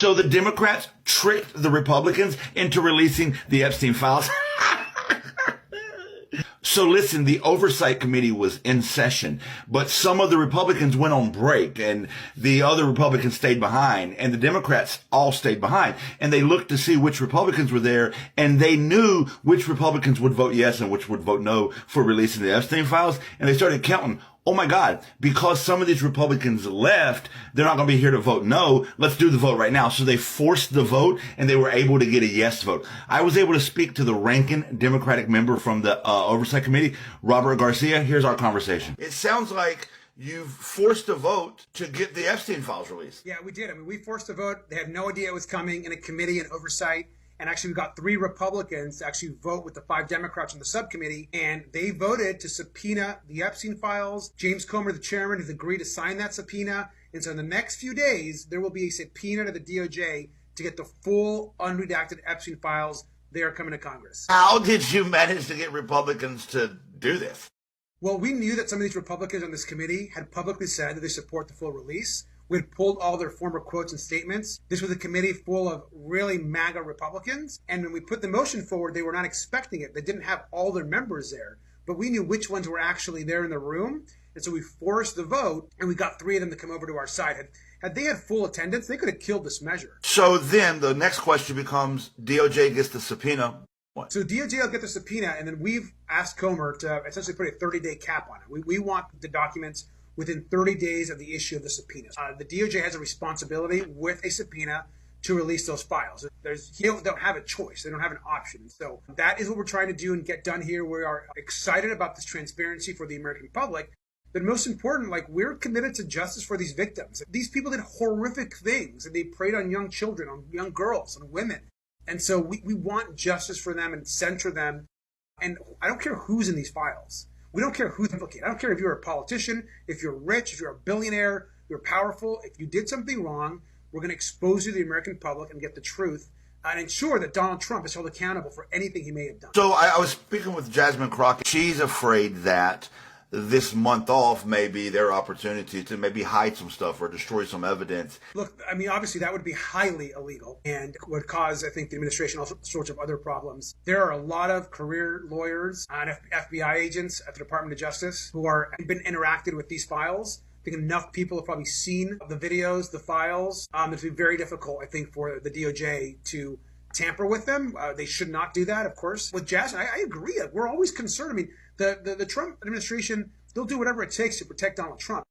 So the Democrats tricked the Republicans into releasing the Epstein files. So listen, the Oversight Committee was in session, but some of the Republicans went on break and the other Republicans stayed behind and the Democrats all stayed behind, and they looked to see which Republicans were there, and they knew which Republicans would vote yes and which would vote no for releasing the Epstein files. And they started counting. Oh my God, because some of these Republicans left, they're not going to be here to vote no. Let's do the vote right now. So they forced the vote and they were able to get a yes vote. I was able to speak to the ranking Democratic member from the Oversight Committee, Robert Garcia. Here's our conversation. It sounds like you've forced a vote to get the Epstein files released. Yeah, we did. I mean, we forced a vote. They had no idea it was coming in a committee and oversight. And actually, we got 3 Republicans to actually vote with the 5 Democrats in the subcommittee. And they voted to subpoena the Epstein files. James Comer, the chairman, has agreed to sign that subpoena. And so in the next few days, there will be a subpoena to the DOJ to get the full unredacted Epstein files. They are coming to Congress. How did you manage to get Republicans to do this? Well, we knew that some of these Republicans on this committee had publicly said that they support the full release. We had pulled all their former quotes and statements. This was a committee full of really MAGA Republicans. And when we put the motion forward, they were not expecting it. They didn't have all their members there. But we knew which ones were actually there in the room. And so we forced the vote, and we got 3 of them to come over to our side. Had they had full attendance, they could have killed this measure. So then the next question becomes, DOJ gets the subpoena. What? So DOJ will get the subpoena, and then we've asked Comer to essentially put a 30-day cap on it. We want the documents within 30 days of the issue of the subpoena. The DOJ has a responsibility with a subpoena to release those files. They don't have a choice. They don't have an option. So that is what we're trying to do and get done here. We are excited about this transparency for the American public. But most important, we're committed to justice for these victims. These people did horrific things, and they preyed on young children, on young girls, on women. And so we want justice for them and censure them. And I don't care who's in these files. We don't care who's implicated. I don't care if you're a politician, if you're rich, if you're a billionaire, you're powerful. If you did something wrong, we're going to expose you to the American public and get the truth and ensure that Donald Trump is held accountable for anything he may have done. So I was speaking with Jasmine Crockett. She's afraid that this month off may be their opportunity to maybe hide some stuff or destroy some evidence. Look, I mean, obviously that would be highly illegal and would cause, I think, the administration all sorts of other problems. There are a lot of career lawyers and FBI agents at the Department of Justice who have been interacted with these files. I think enough people have probably seen the videos, the files. It'd be very difficult, I think, for the DOJ to tamper with them. They should not do that, of course. With Jasmine, I agree. We're always concerned. I mean, the Trump administration, they'll do whatever it takes to protect Donald Trump.